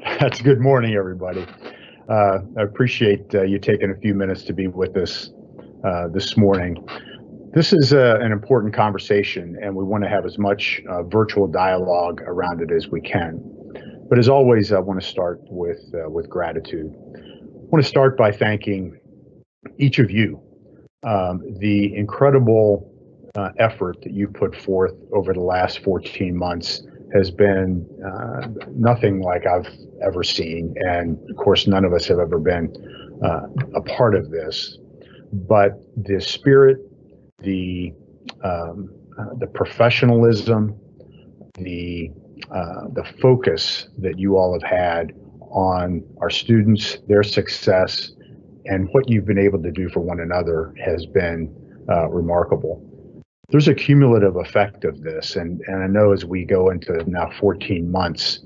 That's good morning, everybody. I appreciate you taking a few minutes to be with us this morning. This is an important conversation, and we want to have as much virtual dialogue around it as we can. But as always, I want to start with gratitude. I want to start by thanking each of you. The incredible effort that you put forth over the last 14 months has been nothing like I've ever seen. And of course, none of us have ever been a part of this. But the spirit, the professionalism, the focus that you all have had on our students, their success, and what you've been able to do for one another has been remarkable. There's a cumulative effect of this, and I know as we go into now 14 months,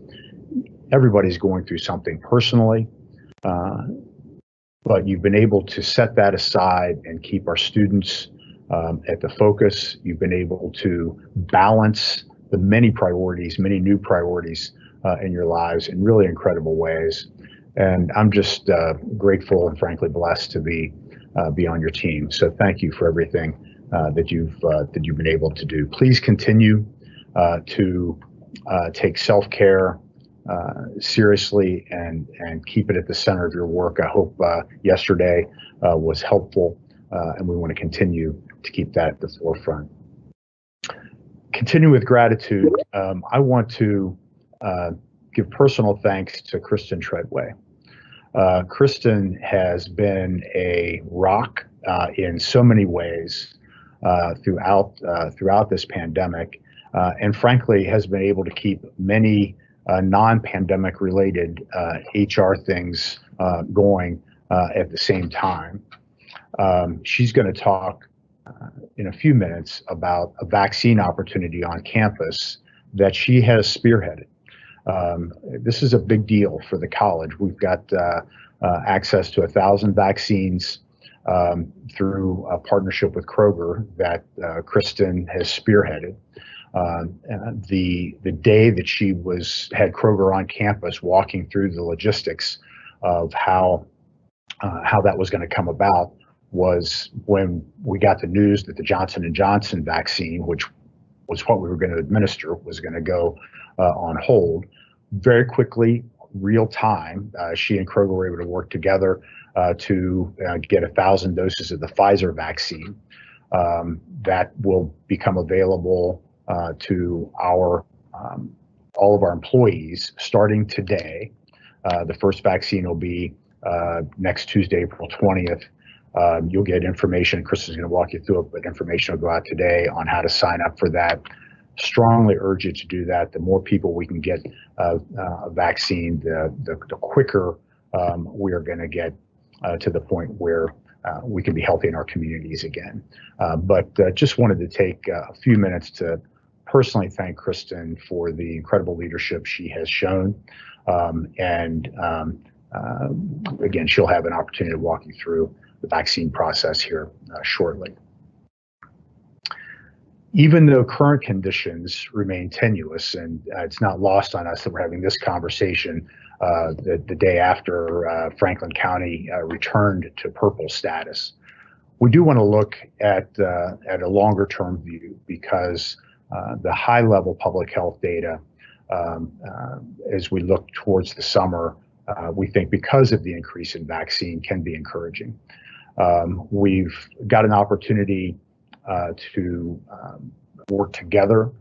everybody's going through something personally, but you've been able to set that aside and keep our students at the focus. You've been able to balance the many priorities, many new priorities in your lives in really incredible ways. And I'm just grateful and frankly blessed to be on your team. So thank you for everything that you've been able to do. Please continue to take self-care seriously and keep it at the center of your work. I hope yesterday was helpful, and we want to continue to keep that at the forefront. Continue with gratitude. I want to give personal thanks to Kristen Treadway. Kristen has been a rock in so many ways throughout this pandemic, and frankly has been able to keep many non-pandemic related HR things going at the same time. She's going to talk in a few minutes about a vaccine opportunity on campus that she has spearheaded. This is a big deal for the college. We've got access to 1,000 vaccines through a partnership with Kroger that Kristen has spearheaded. The day that she had Kroger on campus, walking through the logistics of how that was going to come about, was when we got the news that the Johnson & Johnson vaccine, which was what we were going to administer, was going to go on hold. Very quickly, real time, she and Kroger were able to work together to get 1,000 doses of the Pfizer vaccine that will become available to all of our employees starting today. The first vaccine will be next Tuesday, April 20th. You'll get information. Chris is going to walk you through it, but information will go out today on how to sign up for that. Strongly urge you to do that. The more people we can get a vaccine, the quicker we are going to get to the point where we can be healthy in our communities again. But just wanted to take a few minutes to personally thank Kristen for the incredible leadership she has shown. Again, she'll have an opportunity to walk you through the vaccine process here shortly. Even though current conditions remain tenuous, and it's not lost on us that we're having this conversation the day after Franklin County returned to purple status, we do want to look at a longer term view, because the high level public health data, as we look towards the summer, we think because of the increase in vaccine can be encouraging. We've got an opportunity to work together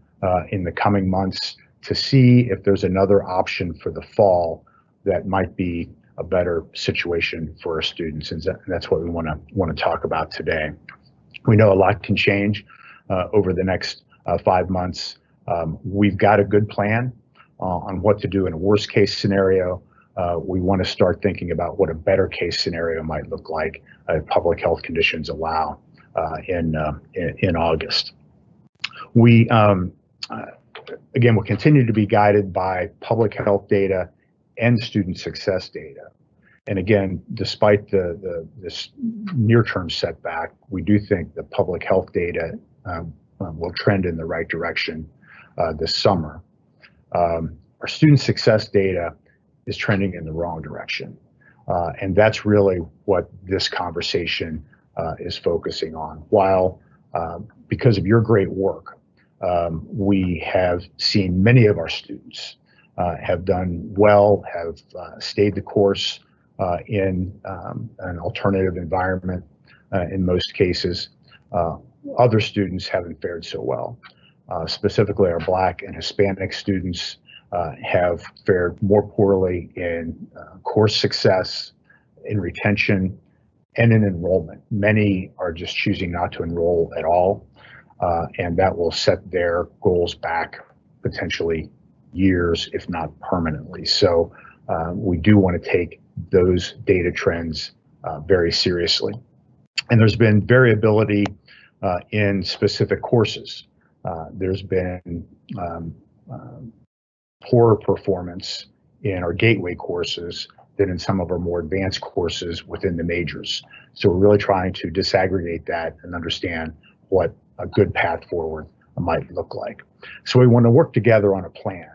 in the coming months to see if there's another option for the fall that might be a better situation for our students, and that's what we want to talk about today. We know a lot can change over the next 5 months. We've got a good plan on what to do in a worst case scenario. We want to start thinking about what a better case scenario might look like if public health conditions allow in August. We again will continue to be guided by public health data and student success data. And again, despite this near-term setback, we do think the public health data will trend in the right direction this summer. Our student success data is trending in the wrong direction. And that's really what this conversation is focusing on. While because of your great work, we have seen many of our students have done well, have stayed the course in an alternative environment in most cases. Other students haven't fared so well. Specifically, our Black and Hispanic students have fared more poorly in course success, in retention, and in enrollment. Many are just choosing not to enroll at all, and that will set their goals back potentially years, if not permanently. So we do want to take those data trends very seriously. And there's been variability in specific courses. There's been poorer performance in our gateway courses than in some of our more advanced courses within the majors. So we're really trying to disaggregate that and understand what a good path forward might look like. So we want to work together on a plan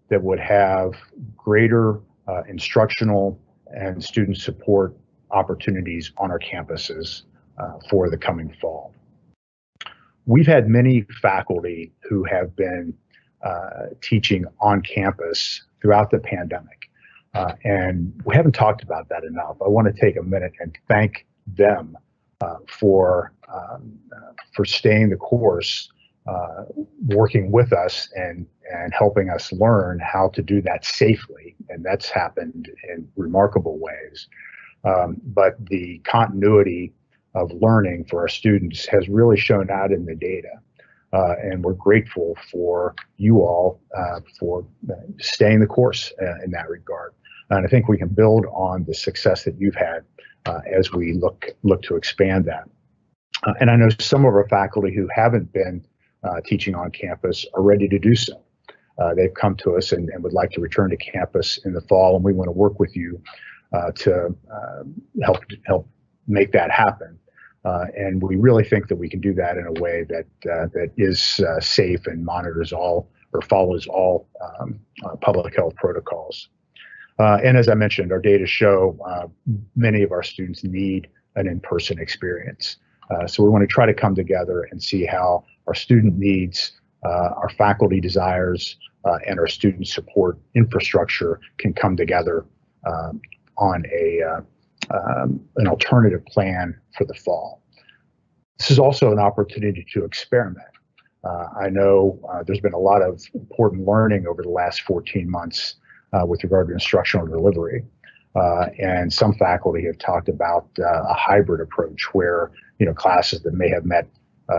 that would have greater instructional and student support opportunities on our campuses for the coming fall. We've had many faculty who have been teaching on campus throughout the pandemic, and we haven't talked about that enough. I want to take a minute and thank them for staying the course, working with us and helping us learn how to do that safely, and that's happened in remarkable ways. But the continuity of learning for our students has really shown out in the data. And we're grateful for you all for staying the course in that regard. And I think we can build on the success that you've had as we look to expand that. And I know some of our faculty who haven't been teaching on campus are ready to do so. They've come to us and would like to return to campus in the fall, and we want to work with you to help make that happen. And we really think that we can do that in a way that is safe and monitors all or follows all public health protocols. And as I mentioned, our data show many of our students need an in-person experience. So we want to try to come together and see how our student needs, our faculty desires, and our student support infrastructure can come together on an alternative plan for the fall. This is also an opportunity to experiment. I know there's been a lot of important learning over the last 14 months with regard to instructional delivery. And some faculty have talked about a hybrid approach where, classes that may have met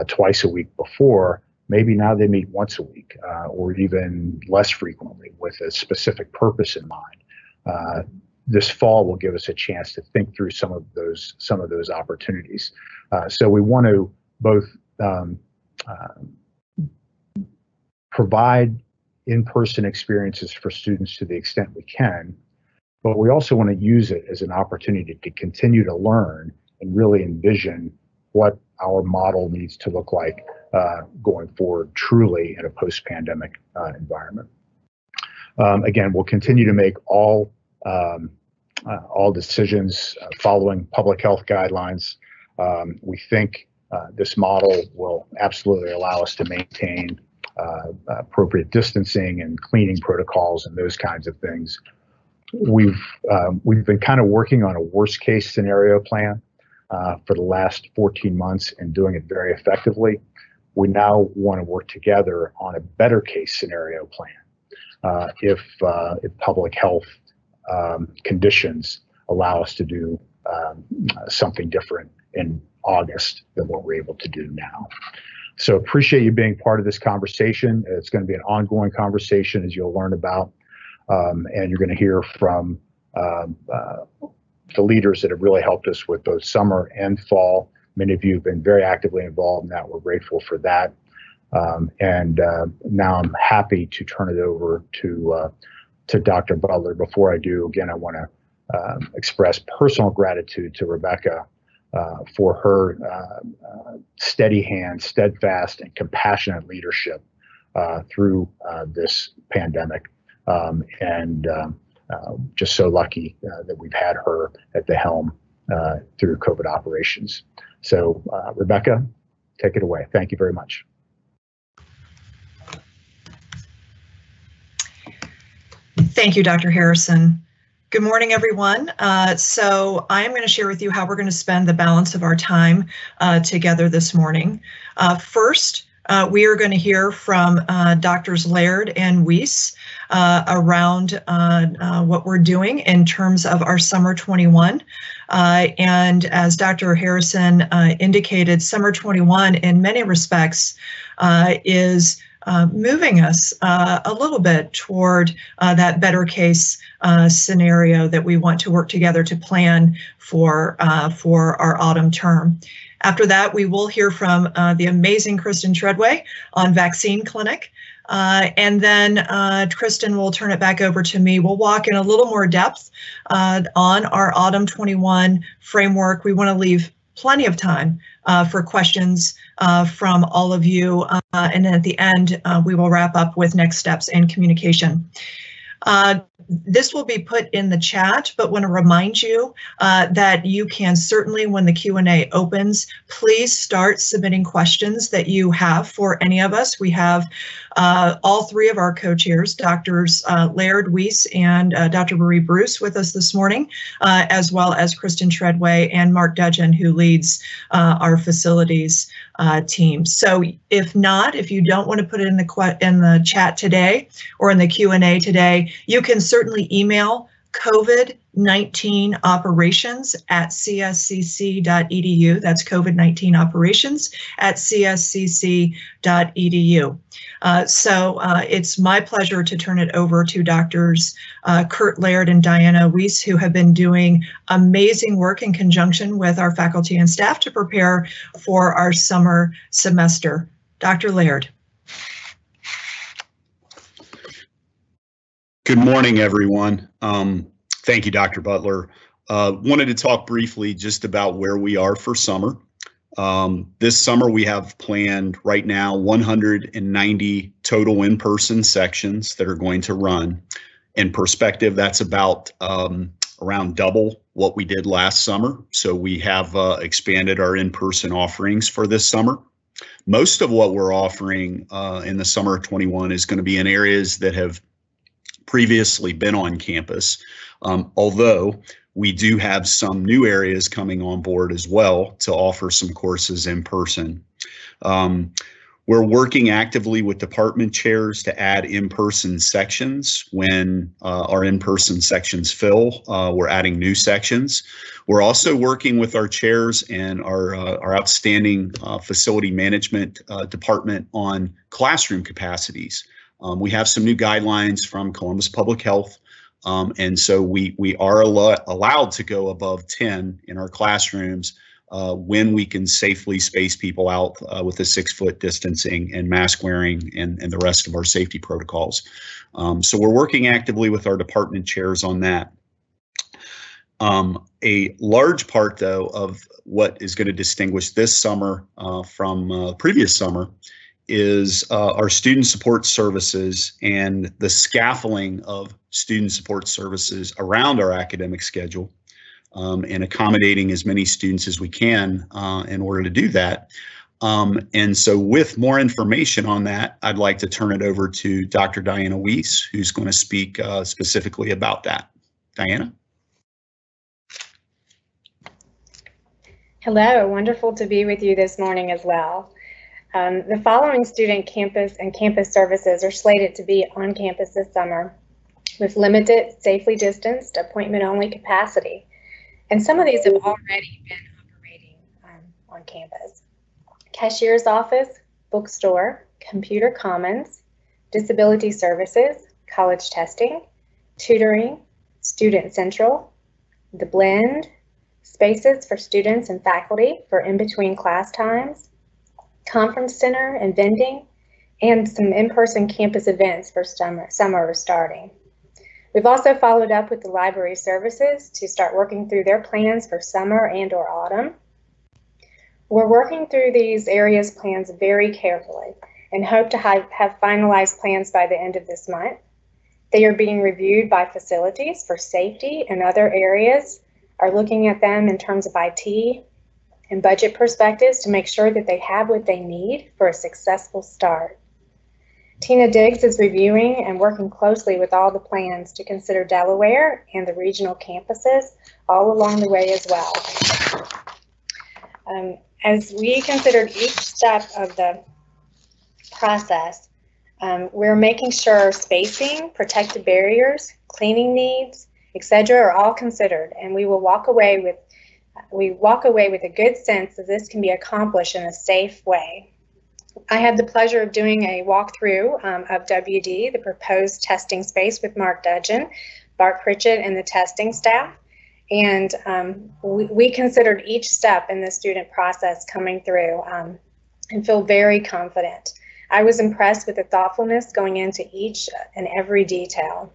twice a week before, maybe now they meet once a week or even less frequently with a specific purpose in mind. This fall will give us a chance to think through some of those opportunities. So we want to both provide in-person experiences for students to the extent we can, but we also want to use it as an opportunity to continue to learn and really envision what our model needs to look like going forward, truly in a post-pandemic environment. Again, we'll continue to make all decisions following public health guidelines. We think this model will absolutely allow us to maintain appropriate distancing and cleaning protocols and those kinds of things. We've been kind of working on a worst case scenario plan for the last 14 months and doing it very effectively. We now want to work together on a better case scenario plan if public health conditions allow us to do something different in August than what we're able to do now. So appreciate you being part of this conversation. It's going to be an ongoing conversation, as you'll learn about, and you're going to hear from the leaders that have really helped us with both summer and fall. Many of you have been very actively involved in that. We're grateful for that. And now I'm happy to turn it over to Dr. Butler. Before I do, again, I want to express personal gratitude to Rebecca for her steady hand, steadfast, and compassionate leadership through this pandemic. And just so lucky that we've had her at the helm through COVID operations. So Rebecca, take it away. Thank you very much. Thank you, Dr. Harrison. Good morning, everyone. So I am going to share with you how we're going to spend the balance of our time together this morning. First, we are going to hear from Drs. Laird and Weiss around what we're doing in terms of our Summer 21. And as Dr. Harrison indicated, Summer 21 in many respects is moving us a little bit toward that better case scenario that we want to work together to plan for our autumn term. After that, we will hear from the amazing Kristen Treadway on vaccine clinic. And then Kristen will turn it back over to me. We'll walk in a little more depth on our autumn 21 framework. We want to leave plenty of time for questions from all of you. And then at the end, we will wrap up with next steps and communication. This will be put in the chat, but want to remind you that you can certainly, when the Q&A opens, please start submitting questions that you have for any of us. We have all three of our co-chairs, Drs. Laird, Weiss, and Dr. Marie Bruce with us this morning, as well as Kristen Treadway and Mark Dudgeon, who leads our facilities team. So if you don't want to put it in the chat today or in the Q&A today, you can certainly email COVID-19 operations at cscc.edu. That's COVID-19 operations at cscc.edu. So it's my pleasure to turn it over to Drs. Kurt Laird and Diana Weiss, who have been doing amazing work in conjunction with our faculty and staff to prepare for our summer semester. Dr. Laird. Good morning, everyone. Thank you, Dr. Butler. Wanted to talk briefly just about where we are for summer. This summer, we have planned right now 190 total in-person sections that are going to run. In perspective, that's about around double what we did last summer. So we have expanded our in-person offerings for this summer. Most of what we're offering in the summer of 21 is going to be in areas that have previously been on campus, although we do have some new areas coming on board as well to offer some courses in person. We're working actively with department chairs to add in-person sections. When our in-person sections fill, we're adding new sections. We're also working with our chairs and our outstanding facility management department on classroom capacities. We have some new guidelines from Columbus Public Health, and so we are allowed to go above 10 in our classrooms when we can safely space people out with a 6-foot distancing and mask wearing and the rest of our safety protocols. So we're working actively with our department chairs on that. A large part, though, of what is going to distinguish this summer from previous summer is our student support services and the scaffolding of student support services around our academic schedule, and accommodating as many students as we can in order to do that. And so with more information on that, I'd like to turn it over to Dr. Diana Weiss, who's going to speak specifically about that. Diana? Hello, wonderful to be with you this morning as well. The following student campus and campus services are slated to be on campus this summer with limited, safely distanced, appointment-only capacity. And some of these have already been operating on campus. Cashier's office, bookstore, computer commons, disability services, college testing, tutoring, student central, the blend, spaces for students and faculty for in-between class times, conference center and vending, and some in-person campus events for summer starting. We've also followed up with the library services to start working through their plans for summer and/or autumn. We're working through these areas' plans very carefully and hope to have finalized plans by the end of this month. They are being reviewed by facilities for safety and other areas, are looking at them in terms of IT and budget perspectives to make sure that they have what they need for a successful start. Tina Diggs is reviewing and working closely with all the plans to consider Delaware and the regional campuses all along the way as well. As we considered each step of the process, we're making sure spacing, protective barriers, cleaning needs, etc. are all considered, and we walk away with a good sense that this can be accomplished in a safe way. I had the pleasure of doing a walkthrough of WD, the proposed testing space, with Mark Dudgeon, Bart Pritchett, and the testing staff. And we considered each step in the student process coming through and feel very confident. I was impressed with the thoughtfulness going into each and every detail.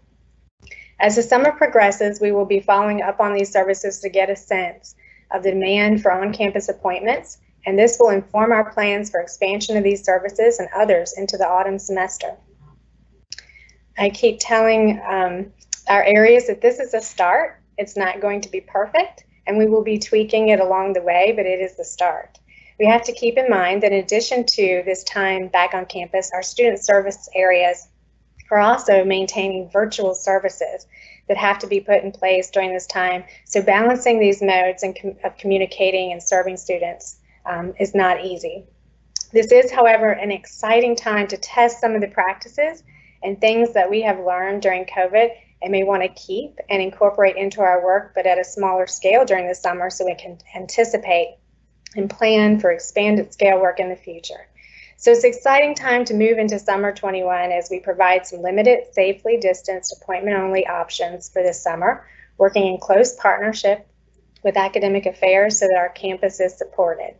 As the summer progresses, we will be following up on these services to get a sense of the demand for on-campus appointments, and this will inform our plans for expansion of these services and others into the autumn semester. I keep telling our areas that this is a start. It's not going to be perfect, and we will be tweaking it along the way, but it is the start. We have to keep in mind that in addition to this time back on campus, our student service areas are also maintaining virtual services that have to be put in place during this time. So balancing these modes of communicating and serving students is not easy. This is, however, an exciting time to test some of the practices and things that we have learned during COVID and may want to keep and incorporate into our work, but at a smaller scale during the summer so we can anticipate and plan for expanded scale work in the future. So it's an exciting time to move into summer 21 as we provide some limited, safely distanced appointment-only options for this summer, working in close partnership with academic affairs so that our campus is supported.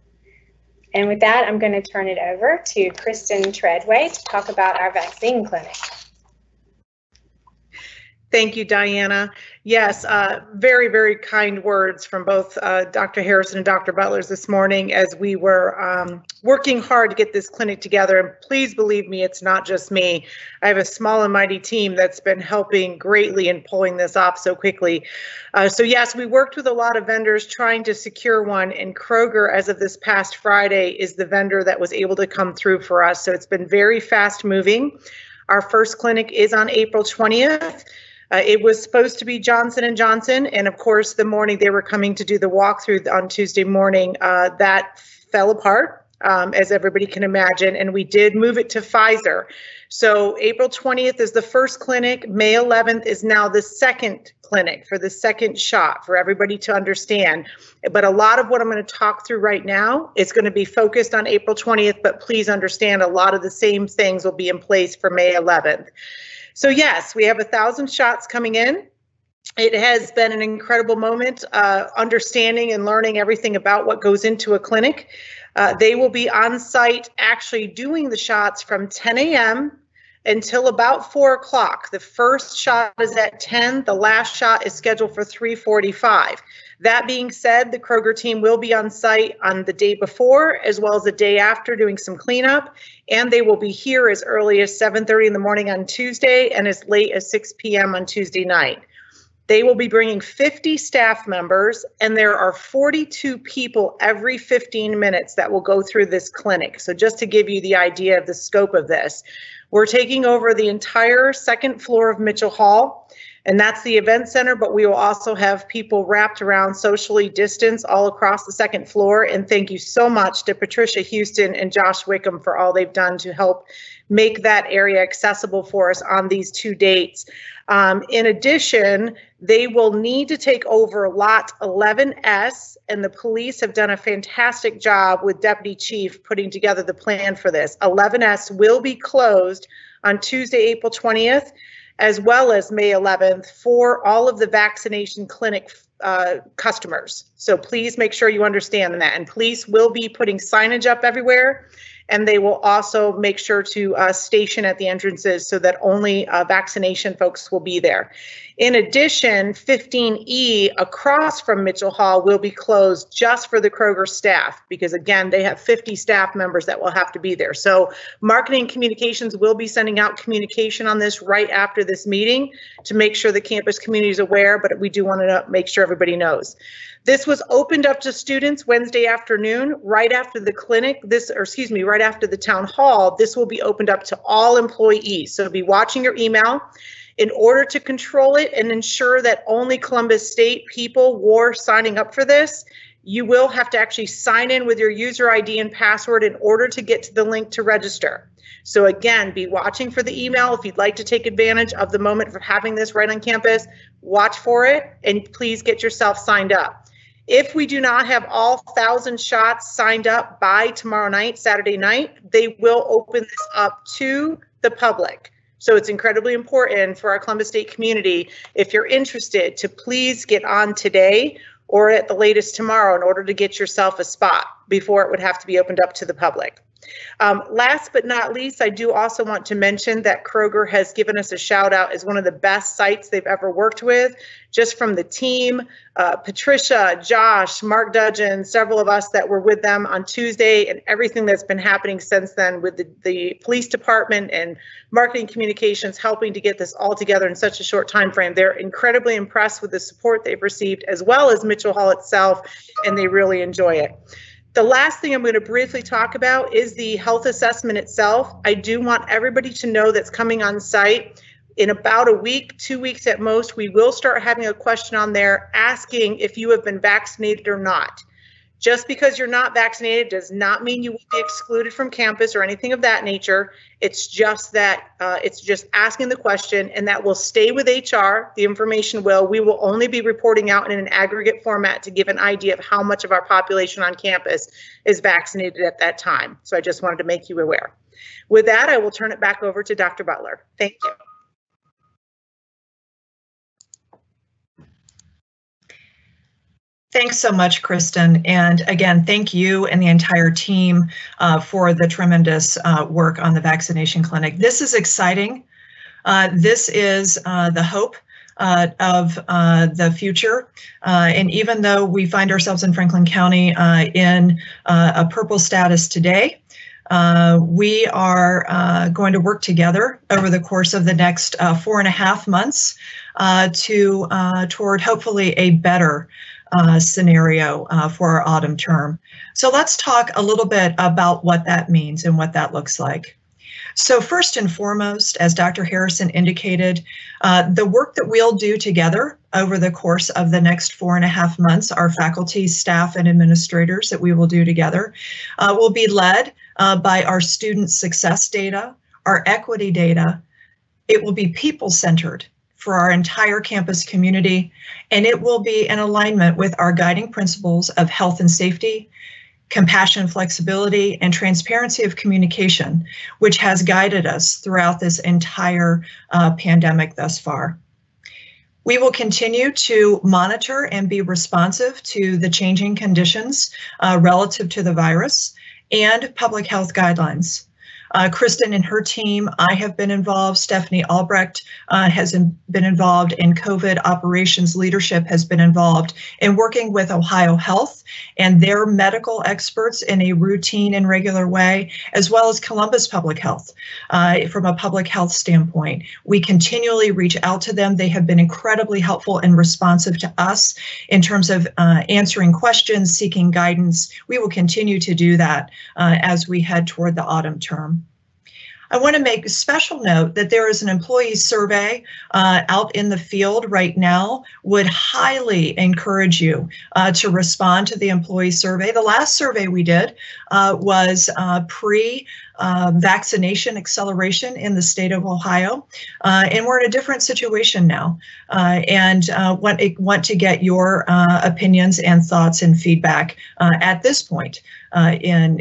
And with that, I'm going to turn it over to Kristen Treadway to talk about our vaccine clinic. Thank you, Diana. Yes, very, very kind words from both Dr. Harrison and Dr. Butlers this morning as we were working hard to get this clinic together. And please believe me, it's not just me. I have a small and mighty team that's been helping greatly in pulling this off so quickly. So yes, we worked with a lot of vendors trying to secure one, and Kroger, as of this past Friday, is the vendor that was able to come through for us. So it's been very fast moving. Our first clinic is on April 20th. It was supposed to be Johnson & Johnson, and of course, the morning they were coming to do the walkthrough on Tuesday morning, that fell apart, as everybody can imagine, and we did move it to Pfizer. So April 20th is the first clinic. May 11th is now the second clinic for the second shot for everybody to understand. But a lot of what I'm going to talk through right now is going to be focused on April 20th, but please understand a lot of the same things will be in place for May 11th. So yes, we have 1,000 shots coming in. It has been an incredible moment, understanding and learning everything about what goes into a clinic. They will be on site actually doing the shots from 10 a.m. until about 4 o'clock. The first shot is at 10. The last shot is scheduled for 3:45. That being said, the Kroger team will be on site on the day before as well as the day after doing some cleanup, and they will be here as early as 7:30 in the morning on Tuesday and as late as 6 p.m. on Tuesday night. They will be bringing 50 staff members, and there are 42 people every 15 minutes that will go through this clinic. So just to give you the idea of the scope of this, we're taking over the entire second floor of Mitchell Hall, and that's the event center, but we will also have people wrapped around socially distanced all across the second floor. And thank you so much to Patricia Houston and Josh Wickham for all they've done to help make that area accessible for us on these 2 dates. In addition, they will need to take over lot 11S, and the police have done a fantastic job with Deputy Chief putting together the plan for this. 11S will be closed on Tuesday, April 20th, as well as May 11th for all of the vaccination clinic customers. So please make sure you understand that. And police will be putting signage up everywhere. and they will also make sure to station at the entrances so that only vaccination folks will be there. In addition, 15E across from Mitchell Hall will be closed just for the Kroger staff because, again, they have 50 staff members that will have to be there. So marketing communications will be sending out communication on this right after this meeting to make sure the campus community is aware, but we do want to make sure everybody knows. This was opened up to students Wednesday afternoon, right after the clinic, right after the town hall. This will be opened up to all employees. So be watching your email. In order to control it and ensure that only Columbus State people were signing up for this, you will have to actually sign in with your user ID and password in order to get to the link to register. So again, be watching for the email. If you'd like to take advantage of the moment for having this right on campus, watch for it and please get yourself signed up. If we do not have all 1,000 shots signed up by tomorrow night, Saturday night, they will open this up to the public. So it's incredibly important for our Columbus State community, if you're interested, to please get on today or at the latest tomorrow in order to get yourself a spot before it would have to be opened up to the public. Last but not least, I do also want to mention that Kroger has given us a shout out as one of the best sites they've ever worked with, just from the team, Patricia, Josh, Mark Dudgeon, several of us that were with them on Tuesday, and everything that's been happening since then with the police department and marketing communications helping to get this all together in such a short time frame. They're incredibly impressed with the support they've received, as well as Mitchell Hall itself, and they really enjoy it. The last thing I'm going to briefly talk about is the health assessment itself. I do want everybody to know that's coming on site. In about a week, 2 weeks at most, we will start having a question on there asking if you have been vaccinated or not. Just because you're not vaccinated does not mean you will be excluded from campus or anything of that nature. It's just that it's just asking the question, and that will stay with HR. The information will. We will only be reporting out in an aggregate format to give an idea of how much of our population on campus is vaccinated at that time. So I just wanted to make you aware. With that, I will turn it back over to Dr. Butler. Thank you. Thanks so much, Kristen. And again, thank you and the entire team for the tremendous work on the vaccination clinic. This is exciting. This is the hope of the future. And even though we find ourselves in Franklin County in a purple status today, we are going to work together over the course of the next 4.5 months toward hopefully a better scenario for our autumn term. So let's talk a little bit about what that means and what that looks like. So first and foremost, as Dr. Harrison indicated, the work that we'll do together over the course of the next 4.5 months, our faculty, staff, and administrators that we will do together, will be led by our student success data, our equity data. It will be people-centered for our entire campus community, and it will be in alignment with our guiding principles of health and safety, compassion, flexibility, and transparency of communication, which has guided us throughout this entire pandemic thus far. We will continue to monitor and be responsive to the changing conditions relative to the virus and public health guidelines. Kristen and her team, I have been involved, Stephanie Albrecht has been involved, and COVID operations leadership has been involved in working with Ohio Health and their medical experts in a routine and regular way, as well as Columbus Public Health from a public health standpoint. We continually reach out to them. They have been incredibly helpful and responsive to us in terms of answering questions, seeking guidance. We will continue to do that as we head toward the autumn term. I want to make a special note that there is an employee survey out in the field right now. Would highly encourage you to respond to the employee survey. The last survey we did was pre-vaccination acceleration in the state of Ohio, and we're in a different situation now, and want to get your opinions and thoughts and feedback at this point in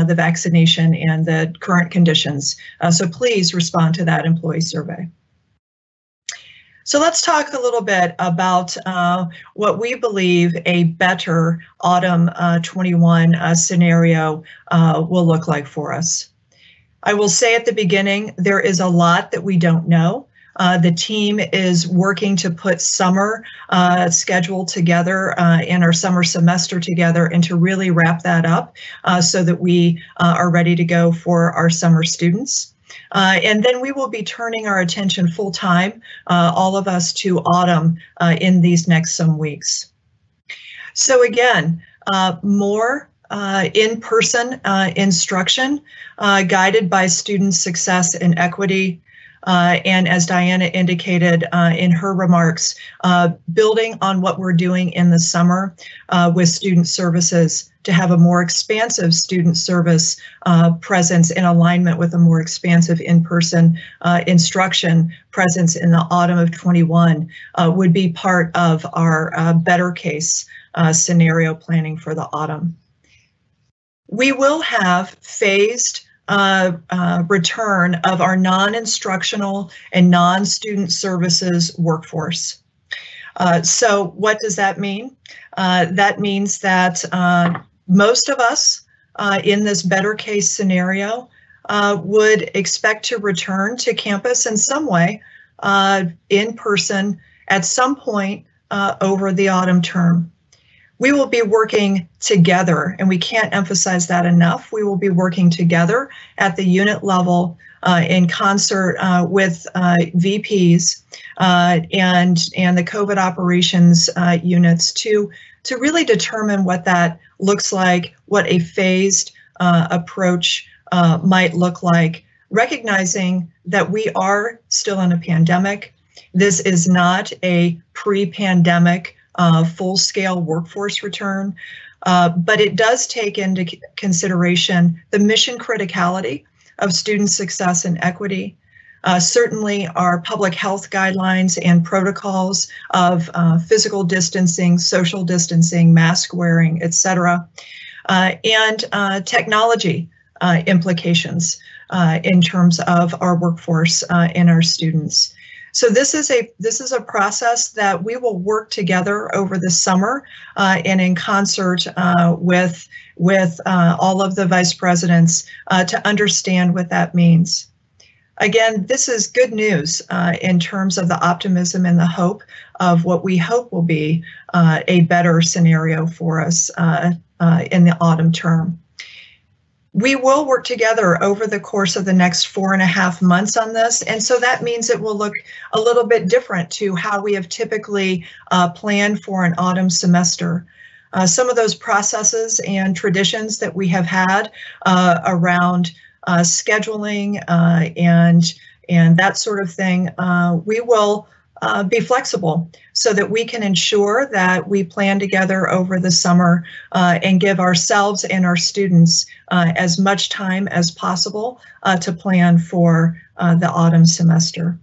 the vaccination and the current conditions. So please respond to that employee survey. So let's talk a little bit about what we believe a better autumn 21 scenario will look like for us. I will say at the beginning, there is a lot that we don't know. The team is working to put summer schedule together and our summer semester together and to really wrap that up so that we are ready to go for our summer students. And then we will be turning our attention full time, all of us, to autumn in these next some weeks. So again, more in-person instruction guided by student success and equity. And as Diana indicated in her remarks, building on what we're doing in the summer with student services to have a more expansive student service presence in alignment with a more expansive in-person instruction presence in the autumn of 21 would be part of our better case scenario planning for the autumn. We will have phased return of our non-instructional and non-student services workforce. So what does that mean? That means that most of us in this better case scenario would expect to return to campus in some way in person at some point over the autumn term. We will be working together, and we can't emphasize that enough. We will be working together at the unit level in concert with VPs and the COVID operations units to really determine what that looks like, what a phased approach might look like, recognizing that we are still in a pandemic. This is not a pre-pandemic full-scale workforce return, but it does take into consideration the mission criticality of student success and equity. Certainly our public health guidelines and protocols of physical distancing, social distancing, mask wearing, et cetera, and technology implications in terms of our workforce and our students. So this is a process that we will work together over the summer and in concert with all of the vice presidents to understand what that means. Again, this is good news in terms of the optimism and the hope of what we hope will be a better scenario for us in the autumn term. We will work together over the course of the next 4.5 months on this, and so that means it will look a little bit different to how we have typically planned for an autumn semester. Some of those processes and traditions that we have had around scheduling and that sort of thing, we will be flexible so that we can ensure that we plan together over the summer and give ourselves and our students as much time as possible to plan for the autumn semester.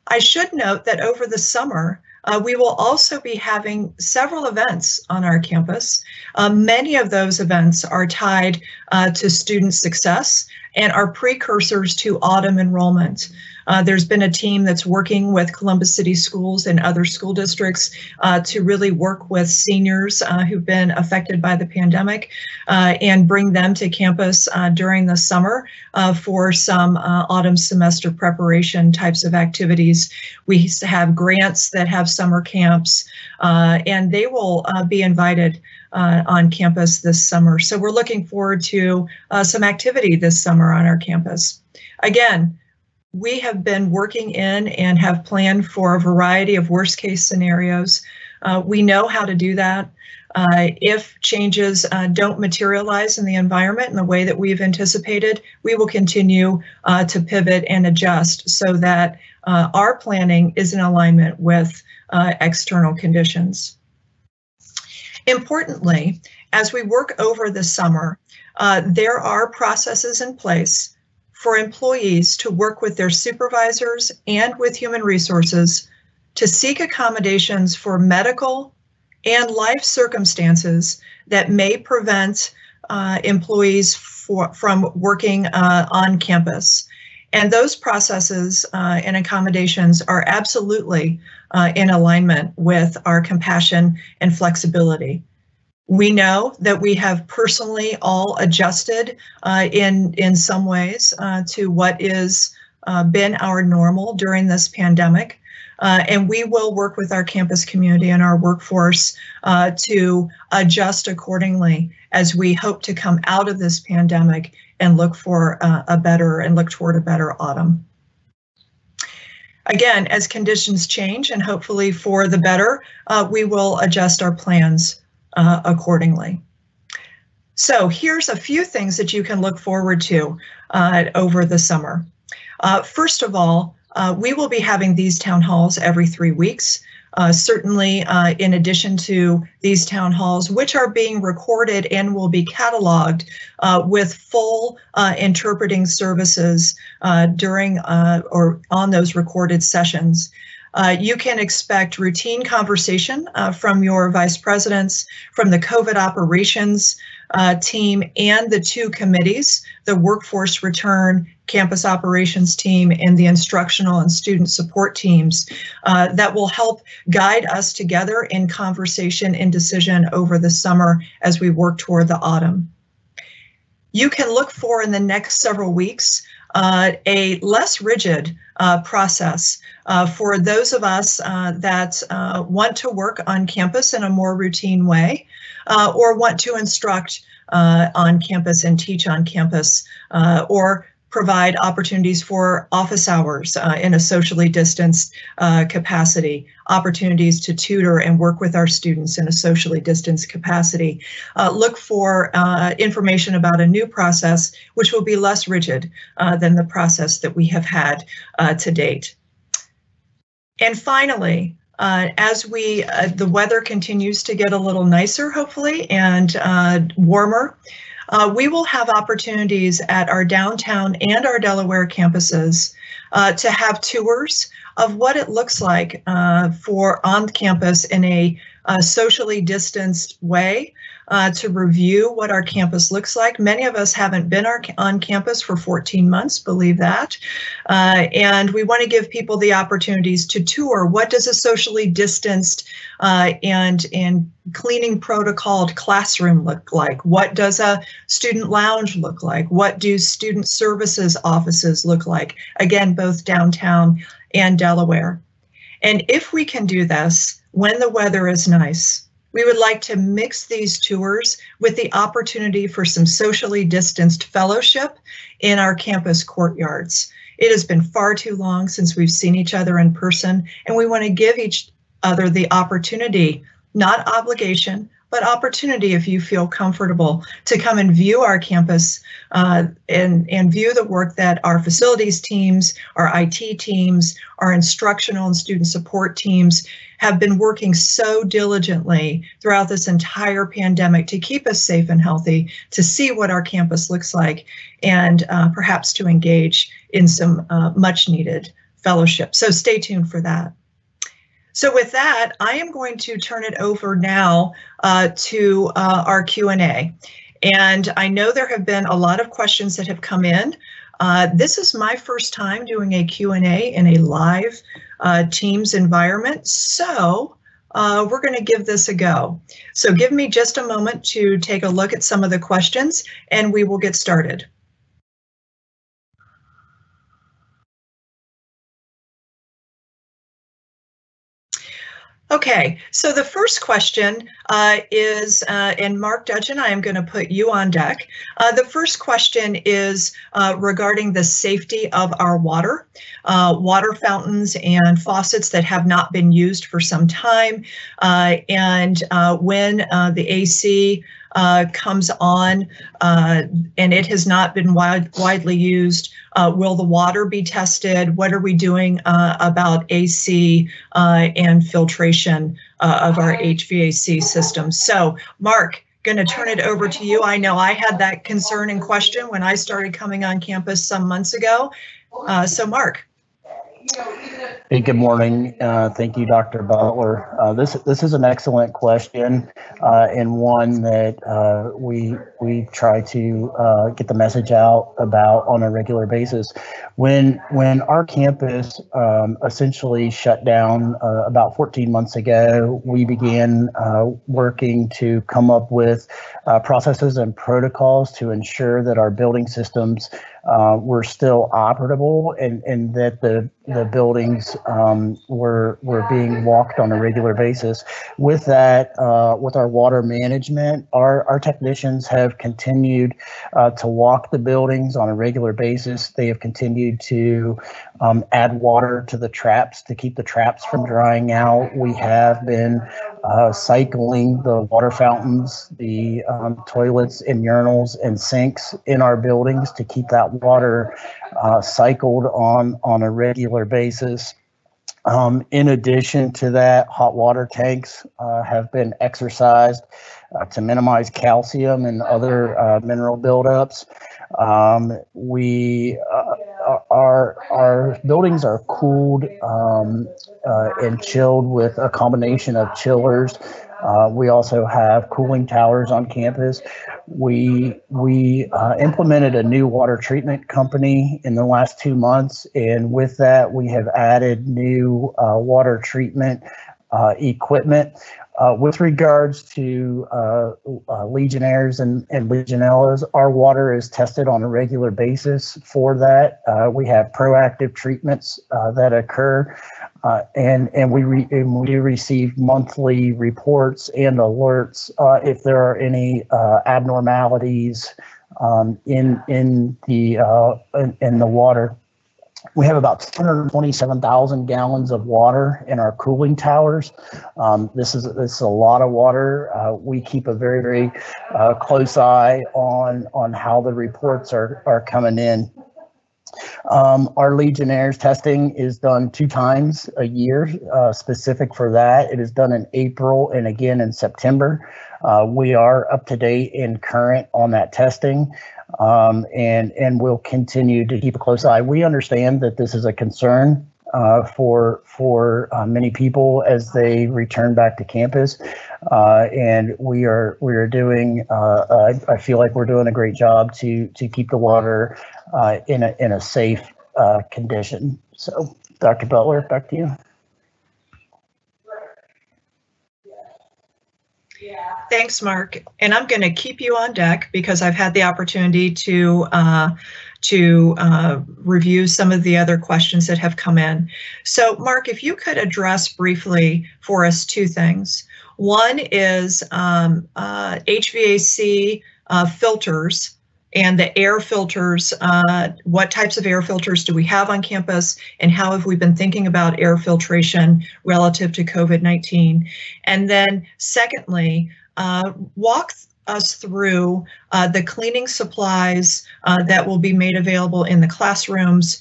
I should note that over the summer, we will also be having several events on our campus. Many of those events are tied to student success and are precursors to autumn enrollment. There's been a team that's working with Columbus City Schools and other school districts to really work with seniors who've been affected by the pandemic and bring them to campus during the summer for some autumn semester preparation types of activities. We have grants that have summer camps, and they will be invited on campus this summer. So we're looking forward to some activity this summer on our campus. Again, we have been working in and have planned for a variety of worst case scenarios. We know how to do that. If changes don't materialize in the environment in the way that we've anticipated, we will continue to pivot and adjust so that our planning is in alignment with external conditions. Importantly, as we work over the summer, there are processes in place for employees to work with their supervisors and with human resources to seek accommodations for medical and life circumstances that may prevent employees from working on campus. And those processes and accommodations are absolutely in alignment with our compassion and flexibility. We know that we have personally all adjusted in some ways to what is been our normal during this pandemic. And we will work with our campus community and our workforce to adjust accordingly as we hope to come out of this pandemic and look for look toward a better autumn. Again, as conditions change and hopefully for the better, we will adjust our plans accordingly. So here's a few things that you can look forward to over the summer. First of all, we will be having these town halls every 3 weeks. Certainly, in addition to these town halls, which are being recorded and will be cataloged with full interpreting services during or on those recorded sessions. You can expect routine conversation from your vice presidents, from the COVID operations team, and the 2 committees, the workforce return, campus operations team, and the instructional and student support teams that will help guide us together in conversation and decision over the summer as we work toward the autumn. You can look for in the next several weeks a less rigid process for those of us that want to work on campus in a more routine way or want to instruct on campus and teach on campus or provide opportunities for office hours in a socially distanced capacity, opportunities to tutor and work with our students in a socially distanced capacity. Look for information about a new process which will be less rigid than the process that we have had to date. And finally, as the weather continues to get a little nicer, hopefully, and warmer, we will have opportunities at our downtown and our Delaware campuses to have tours of what it looks like for on campus in a socially distanced way to review what our campus looks like. Many of us haven't been on campus for 14 months, believe that. And we want to give people the opportunities to tour. What does a socially distanced and cleaning protocoled classroom look like? What does a student lounge look like? What do student services offices look like? Again, both downtown and Delaware. And if we can do this when the weather is nice, we would like to mix these tours with the opportunity for some socially distanced fellowship in our campus courtyards. It has been far too long since we've seen each other in person, and we want to give each other the opportunity, not obligation, but opportunity if you feel comfortable to come and view our campus and view the work that our facilities teams, our IT teams, our instructional and student support teams have been working so diligently throughout this entire pandemic to keep us safe and healthy, to see what our campus looks like, and perhaps to engage in some much needed fellowship. So stay tuned for that. So with that, I am going to turn it over now to our Q&A. And I know there have been a lot of questions that have come in. This is my first time doing a Q&A in a live Teams environment, so we're going to give this a go. So give me just a moment to take a look at some of the questions, and we will get started. Okay, so the first question is, and Mark Dudgeon, I am going to put you on deck. The first question is regarding the safety of our water, water fountains and faucets that have not been used for some time. And when the AC comes on and it has not been widely used, will the water be tested? What are we doing about AC and filtration of our HVAC system? So, Mark, going to turn it over to you. I know I had that concern and question when I started coming on campus some months ago. So, Mark. Hey, good morning. Thank you, Dr. Butler. This is an excellent question and one that we try to get the message out about on a regular basis. When our campus essentially shut down about 14 months ago, we began working to come up with processes and protocols to ensure that our building systems were still operable and that the buildings were being walked on a regular basis. With that, with our water management, our technicians have continued to walk the buildings on a regular basis. They have continued to add water to the traps to keep the traps from drying out. We have been cycling the water fountains, the toilets and urinals and sinks in our buildings to keep that water cycled on a regular basis. In addition to that, hot water tanks have been exercised to minimize calcium and other mineral buildups. Our buildings are cooled and chilled with a combination of chillers. We also have cooling towers on campus. We implemented a new water treatment company in the last 2 months, and with that, we have added new water treatment equipment. With regards to Legionnaires and Legionellas, our water is tested on a regular basis for that. We have proactive treatments that occur, and we receive monthly reports and alerts if there are any abnormalities in the water. We have about 227,000 gallons of water in our cooling towers. This is a lot of water. We keep a very, very close eye on how the reports are coming in. Our Legionnaires testing is done 2 times a year, specific for that. It is done in April and again in September. We are up to date and current on that testing. And we'll continue to keep a close eye. We understand that this is a concern for many people as they return back to campus, and we are doing. I feel like we're doing a great job to keep the water in a safe condition. So, Dr. Butler, back to you. Thanks, Mark. And I'm going to keep you on deck because I've had the opportunity to review some of the other questions that have come in. So, Mark, if you could address briefly for us 2 things. One is HVAC filters and the air filters. What types of air filters do we have on campus, and how have we been thinking about air filtration relative to COVID-19? And then secondly, walk us through the cleaning supplies that will be made available in the classrooms,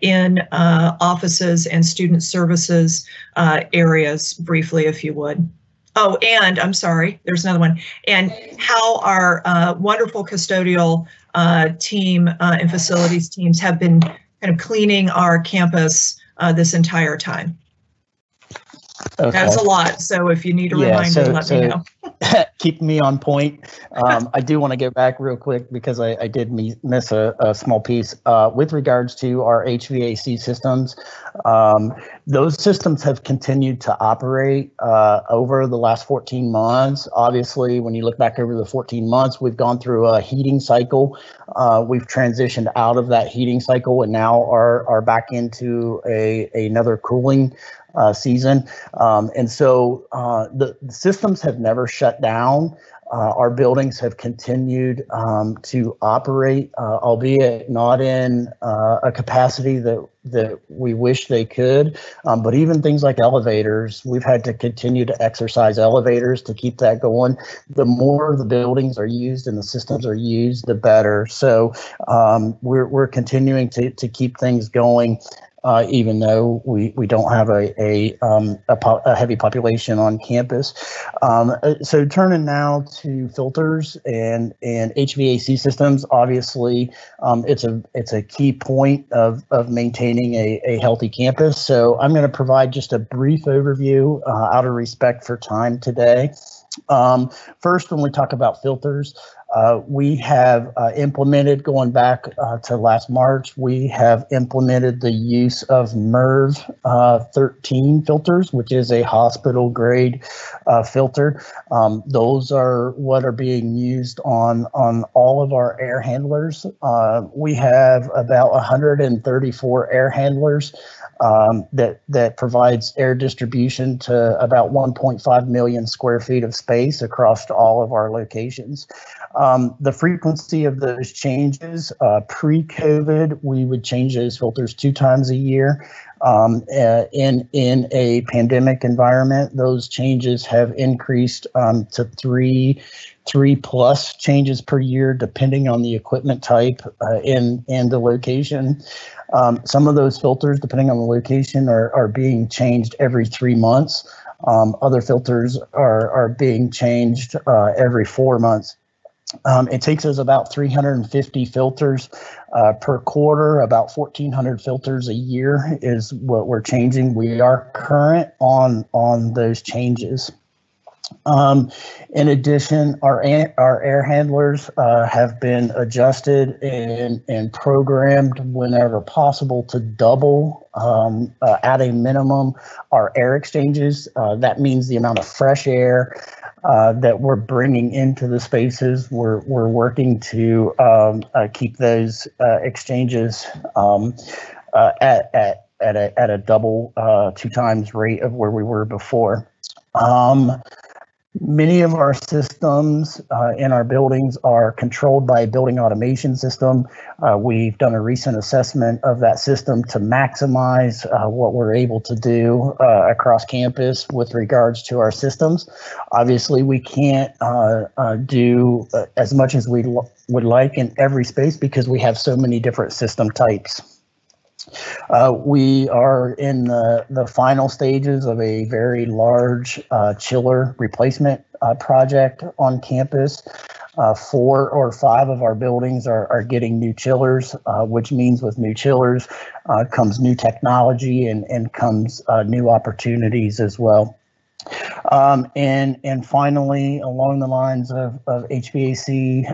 in offices and student services areas briefly, if you would. Oh, and I'm sorry, there's another one. And how our wonderful custodial team and facilities teams have been kind of cleaning our campus this entire time. Okay. That's a lot. So if you need a reminder, let me know. Keep me on point. I do want to get back real quick because I did miss a small piece. With regards to our HVAC systems, those systems have continued to operate over the last 14 months. Obviously, when you look back over the 14 months, we've gone through a heating cycle. We've transitioned out of that heating cycle and now are back into another cooling season. And so the systems have never shut down. Our buildings have continued to operate, albeit not in a capacity that we wish they could. But even things like elevators, we've had to continue to exercise elevators to keep that going. The more the buildings are used and the systems are used, the better. So we're continuing to keep things going. even though we don't have a heavy population on campus. So turning now to filters and HVAC systems, obviously it's a key point of maintaining a healthy campus. So I'm going to provide just a brief overview out of respect for time today. First, when we talk about filters, we have implemented, going back to last March, we have implemented the use of MERV 13 filters, which is a hospital grade filter. Those are what are being used on all of our air handlers. We have about 134 air handlers that provides air distribution to about 1.5 million square feet of space across all of our locations. The frequency of those changes, pre-COVID, we would change those filters 2 times a year. In a pandemic environment, those changes have increased to three plus changes per year, depending on the equipment type and the location. Some of those filters, depending on the location, are being changed every 3 months. Other filters are being changed every 4 months. It takes us about 350 filters per quarter, about 1,400 filters a year is what we're changing. We are current on those changes. In addition, our air handlers have been adjusted and programmed whenever possible to double at a minimum our air exchanges. That means the amount of fresh air that we're bringing into the spaces. We're working to keep those exchanges at a double 2 times rate of where we were before. Many of our systems in our buildings are controlled by a building automation system. We've done a recent assessment of that system to maximize what we're able to do across campus with regards to our systems. Obviously, we can't do as much as we would like in every space because we have so many different system types. We are in the final stages of a very large chiller replacement project on campus. 4 or 5 of our buildings are getting new chillers, which means with new chillers comes new technology and comes new opportunities as well. And finally, along the lines of HVAC,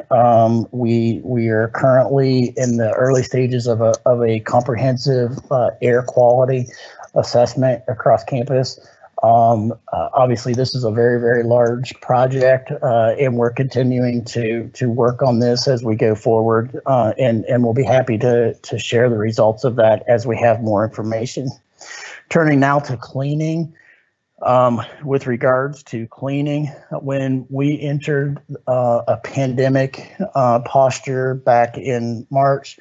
we are currently in the early stages of a comprehensive air quality assessment across campus. Obviously, this is a very, very large project, and we're continuing to work on this as we go forward, and we'll be happy to share the results of that as we have more information. Turning now to cleaning. With regards to cleaning, when we entered a pandemic posture back in March,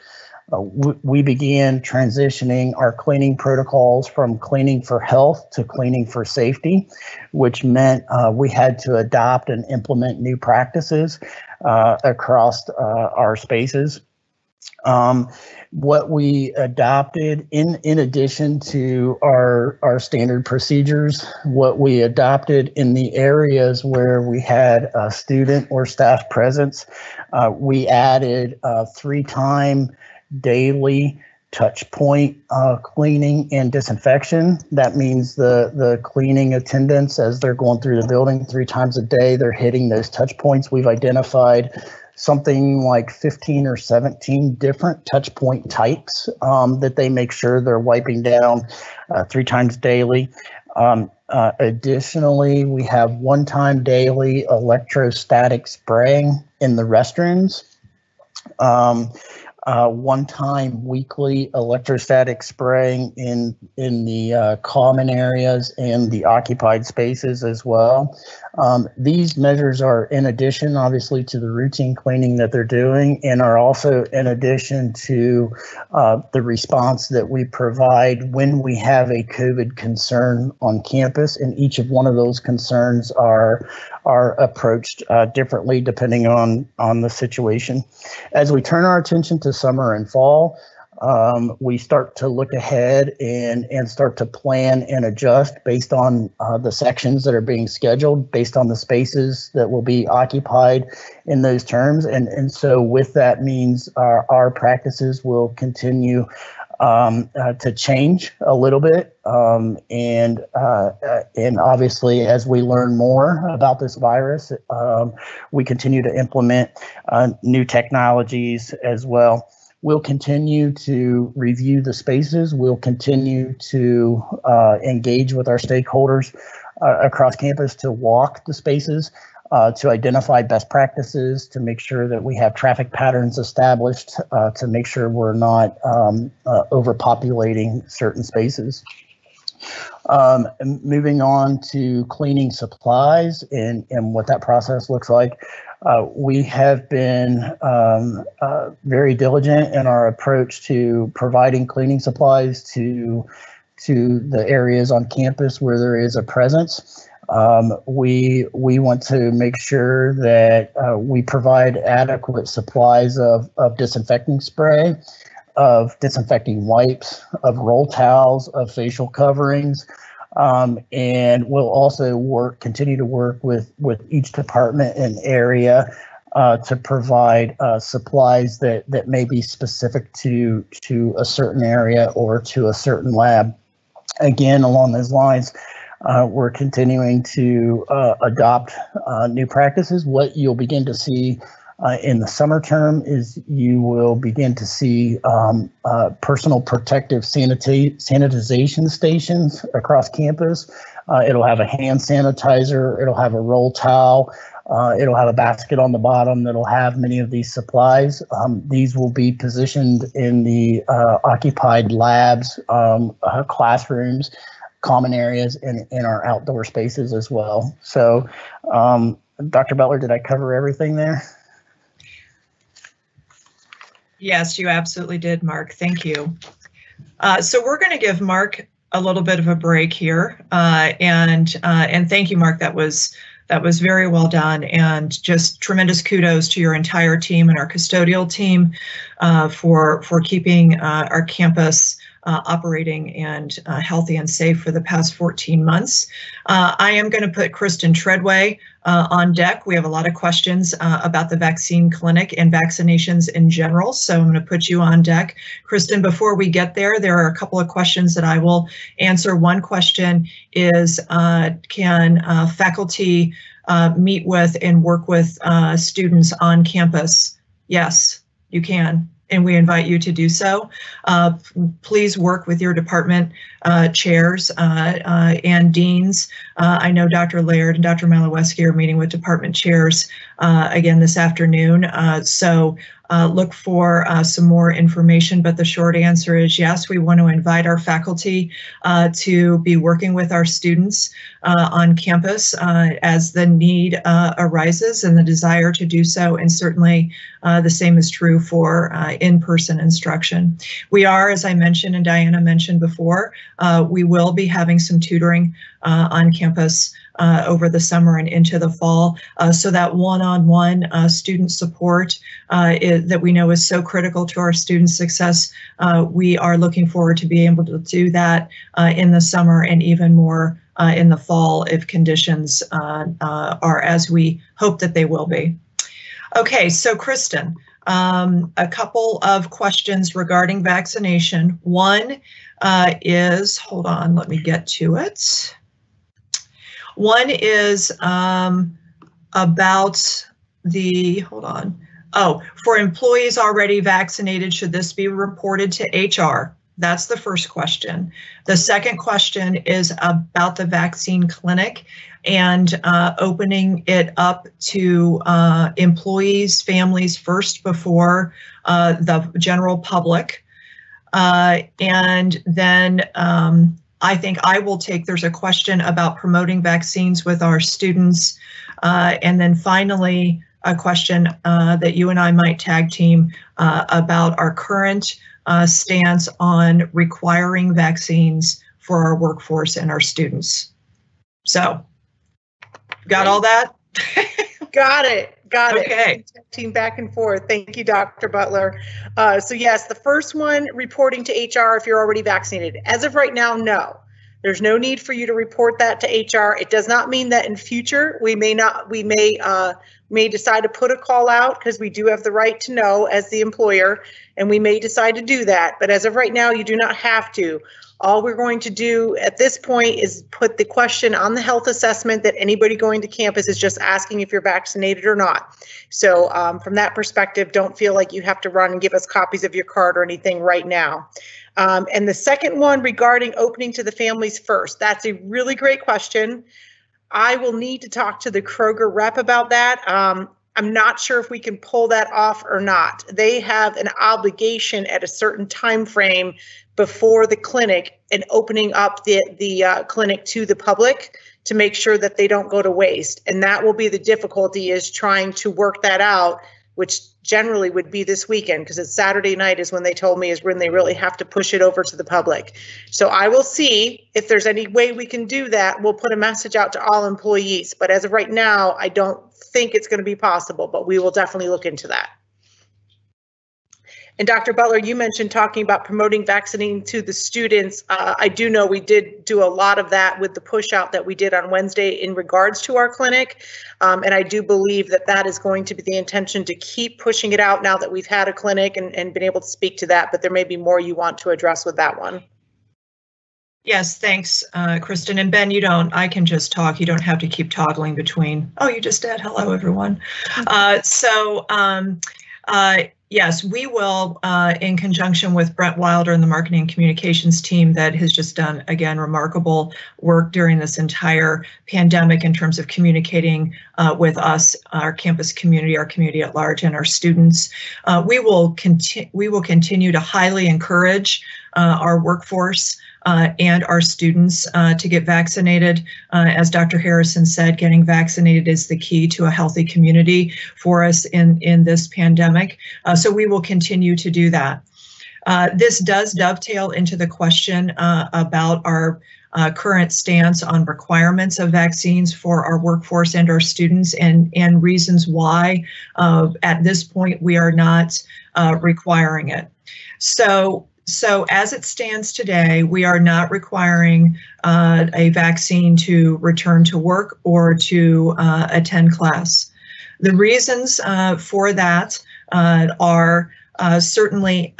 we began transitioning our cleaning protocols from cleaning for health to cleaning for safety, which meant we had to adopt and implement new practices across our spaces. What we adopted in addition to our standard procedures, what we adopted in the areas where we had a student or staff presence, we added 3-time daily touch point cleaning and disinfection. That means the cleaning attendants, as they're going through the building 3 times a day, they're hitting those touch points. We've identified something like 15 or 17 different touch point types that they make sure they're wiping down 3 times daily. Additionally, we have 1-time daily electrostatic spraying in the restrooms. 1-time weekly electrostatic spraying in the common areas and the occupied spaces as well. These measures are in addition, obviously, to the routine cleaning that they're doing, and are also in addition to the response that we provide when we have a COVID concern on campus, and each of one of those concerns are approached differently depending on the situation. As we turn our attention to summer and fall, we start to look ahead and start to plan and adjust based on the sections that are being scheduled, based on the spaces that will be occupied in those terms. And so with that means our practices will continue to change a little bit. And obviously, as we learn more about this virus, we continue to implement new technologies as well. We'll continue to review the spaces. We'll continue to engage with our stakeholders across campus to walk the spaces, to identify best practices, to make sure that we have traffic patterns established, to make sure we're not overpopulating certain spaces. Moving on to cleaning supplies and what that process looks like. We have been very diligent in our approach to providing cleaning supplies to the areas on campus where there is a presence. We want to make sure that we provide adequate supplies of disinfecting spray, of disinfecting wipes, of roll towels, of facial coverings. And we'll also continue to work with each department and area to provide supplies that may be specific to a certain area or to a certain lab. Again, along those lines, we're continuing to adopt new practices. What you'll begin to see in the summer term is you will begin to see personal protective sanitization stations across campus. It'll have a hand sanitizer, it'll have a roll towel, it'll have a basket on the bottom that'll have many of these supplies. These will be positioned in the occupied labs, classrooms, common areas, and in our outdoor spaces as well. So, Dr. Butler, did I cover everything there? Yes, you absolutely did, Mark. Thank you. So we're going to give Mark a little bit of a break here, and thank you, Mark. That was very well done, and just tremendous kudos to your entire team and our custodial team for keeping our campus operating and healthy and safe for the past 14 months. I am going to put Kristen Treadway on deck. We have a lot of questions about the vaccine clinic and vaccinations in general, so I'm going to put you on deck. Kristen, before we get there are a couple of questions that I will answer. One question is, can faculty meet with and work with students on campus? Yes, you can, and we invite you to do so. Please work with your department chairs and deans. I know Dr. Laird and Dr. Malaweski are meeting with department chairs again this afternoon. So look for some more information, but the short answer is yes, we want to invite our faculty to be working with our students on campus as the need arises and the desire to do so, and certainly the same is true for in-person instruction. We are, as I mentioned and Diana mentioned before, we will be having some tutoring on campus over the summer and into the fall. So that one-on-one student support that we know is so critical to our students' success, we are looking forward to being able to do that in the summer and even more in the fall if conditions are as we hope that they will be. Okay, so Kristen, a couple of questions regarding vaccination. One is, hold on, let me get to it. One is about the, hold on. Oh, for employees already vaccinated, should this be reported to HR? That's the first question. The second question is about the vaccine clinic and opening it up to employees, families first before the general public. And then I think I will take, there's a question about promoting vaccines with our students. And then finally, a question that you and I might tag team about our current stance on requiring vaccines for our workforce and our students. So, got all that? Got it. Got it. Okay. Team back and forth. Thank you, Dr. Butler. So yes, the first one, reporting to HR if you're already vaccinated. As of right now, no. There's no need for you to report that to HR. It does not mean that in future we may decide to put a call out, because we do have the right to know as the employer, and we may decide to do that. But as of right now, you do not have to. All we're going to do at this point is put the question on the health assessment that anybody going to campus is just asking if you're vaccinated or not. So from that perspective, don't feel like you have to run and give us copies of your card or anything right now. And the second one regarding opening to the families first, that's a really great question. I will need to talk to the Kroger rep about that. I'm not sure if we can pull that off or not. They have an obligation at a certain time frame before the clinic and opening up the clinic to the public to make sure that they don't go to waste. And that will be the difficulty, is trying to work that out, which generally would be this weekend, because it's Saturday night is when they told me is when they really have to push it over to the public. So I will see if there's any way we can do that. We'll put a message out to all employees, but as of right now, I don't think it's going to be possible, but we will definitely look into that. And Dr. Butler, you mentioned talking about promoting vaccinating to the students. I do know we did do a lot of that with the push out that we did on Wednesday in regards to our clinic. And I do believe that that is going to be the intention, to keep pushing it out now that we've had a clinic and been able to speak to that, but there may be more you want to address with that one. Yes, thanks, Kristen. And Ben, I can just talk. You don't have to keep toggling between. Oh, you just did. Hello, everyone. Yes, we will, in conjunction with Brent Wilder and the marketing and communications team that has just done, again, remarkable work during this entire pandemic in terms of communicating with us, our campus community, our community at large, and our students. We will continue to highly encourage our workforce and our students to get vaccinated. As Dr. Harrison said, getting vaccinated is the key to a healthy community for us in this pandemic. So we will continue to do that. This does dovetail into the question about our current stance on requirements of vaccines for our workforce and our students, and reasons why at this point we are not requiring it. So as it stands today, we are not requiring a vaccine to return to work or to attend class. The reasons for that are certainly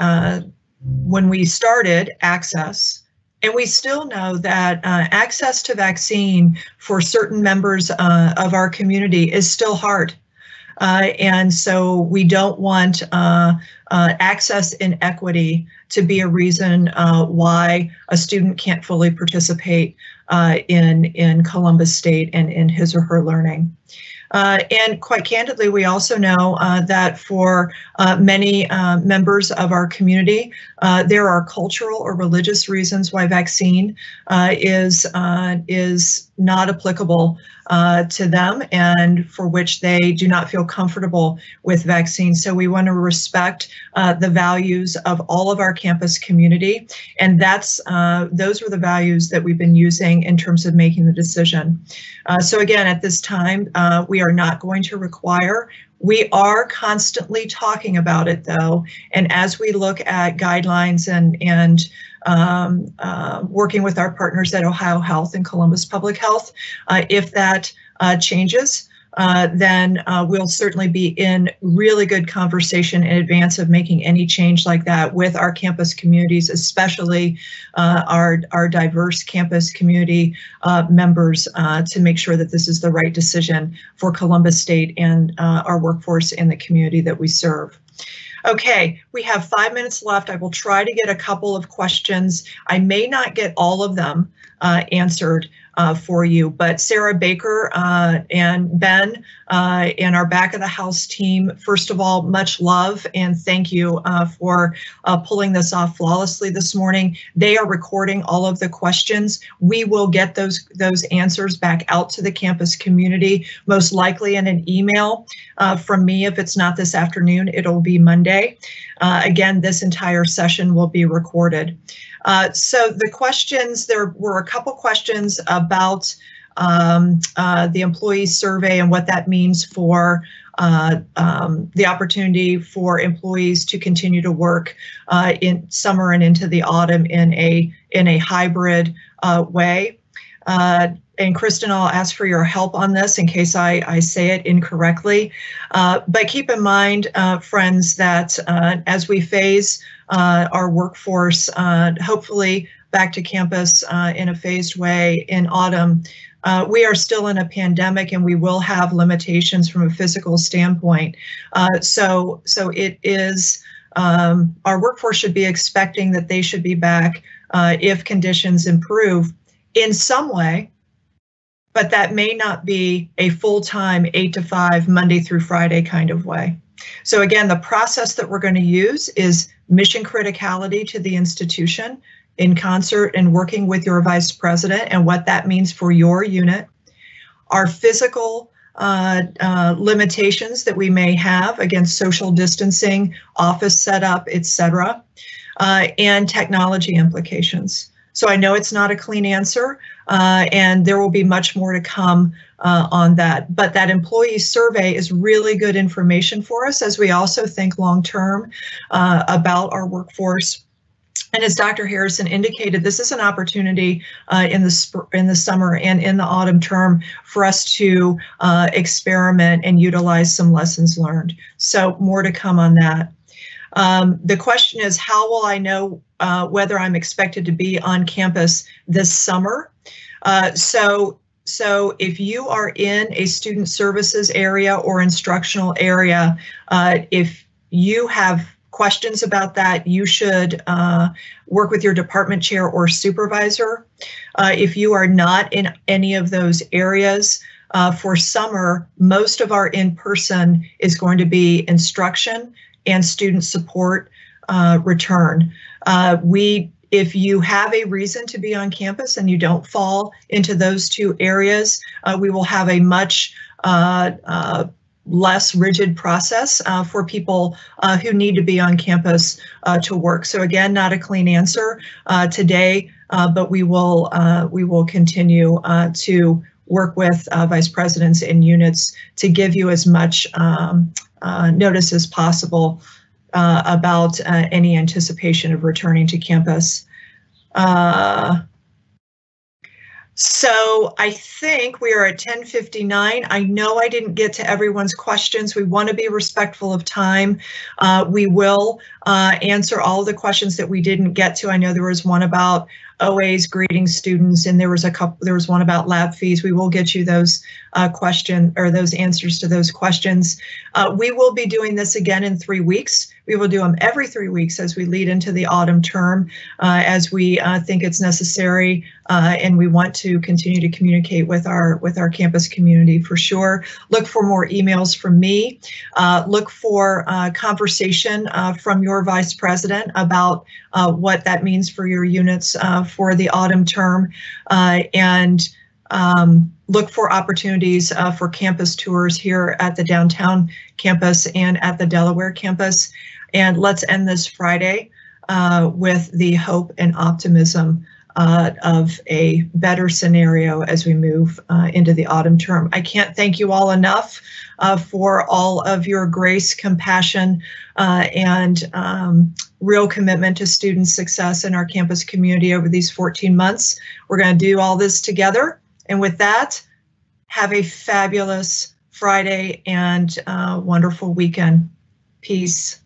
when we started, access. And we still know that access to vaccine for certain members of our community is still hard. And so we don't want access inequity to be a reason why a student can't fully participate in Columbus State and in his or her learning. And quite candidly, we also know that for many members of our community, there are cultural or religious reasons why vaccine is not applicable to them, and for which they do not feel comfortable with vaccines. So we want to respect the values of all of our campus community, and those were the values that we've been using in terms of making the decision. So again, at this time, we are not going to require. We are constantly talking about it, though, and as we look at guidelines and working with our partners at Ohio Health and Columbus Public Health, if that changes, then we'll certainly be in really good conversation in advance of making any change like that with our campus communities, especially our diverse campus community members, to make sure that this is the right decision for Columbus State and our workforce in the community that we serve. Okay, we have 5 minutes left. I will try to get a couple of questions. I may not get all of them answered for you, but Sarah Baker and Ben and our back of the house team, first of all, much love and thank you for pulling this off flawlessly this morning. They are recording all of the questions. We will get those answers back out to the campus community, most likely in an email from me. If it's not this afternoon, it'll be Monday. Again, this entire session will be recorded. So the questions, there were a couple questions about the employee survey and what that means for the opportunity for employees to continue to work in summer and into the autumn in a hybrid way. And Kristen, I'll ask for your help on this in case I say it incorrectly. But keep in mind, friends, that as we phase our workforce, hopefully back to campus in a phased way in autumn, we are still in a pandemic and we will have limitations from a physical standpoint. So it is, our workforce should be expecting that they should be back if conditions improve in some way, but that may not be a full-time 8 to 5 Monday through Friday kind of way. So again, the process that we're going to use is mission criticality to the institution in concert and working with your vice president and what that means for your unit. Our physical limitations that we may have against social distancing, office setup, etc., and technology implications. So I know it's not a clean answer, and there will be much more to come on that. But that employee survey is really good information for us as we also think long-term about our workforce. And as Dr. Harrison indicated, this is an opportunity in the summer and in the autumn term for us to experiment and utilize some lessons learned. So more to come on that. The question is, how will I know whether I'm expected to be on campus this summer? So if you are in a student services area or instructional area, if you have questions about that, you should work with your department chair or supervisor. If you are not in any of those areas, for summer, most of our in-person is going to be instruction and student support return. If you have a reason to be on campus and you don't fall into those two areas, we will have a much less rigid process for people who need to be on campus to work. So again, not a clean answer today, but we will continue to work with vice presidents and units to give you as much notice as possible about any anticipation of returning to campus. So I think we are at 10:59. I know I didn't get to everyone's questions. We want to be respectful of time. We will answer all of the questions that we didn't get to. I know there was one about OAs greeting students, and there was one about lab fees. We will get you those those answers to those questions. We will be doing this again in 3 weeks. We will do them every 3 weeks as we lead into the autumn term, as we think it's necessary, and we want to continue to communicate with our campus community for sure. Look for more emails from me. Look for conversation from your vice president about what that means for your units for the autumn term, and look for opportunities for campus tours here at the downtown campus and at the Delaware campus. And let's end this Friday with the hope and optimism of a better scenario as we move into the autumn term. I can't thank you all enough for all of your grace, compassion, and real commitment to student success in our campus community over these 14 months. We're going to do all this together. And with that, have a fabulous Friday and wonderful weekend. Peace.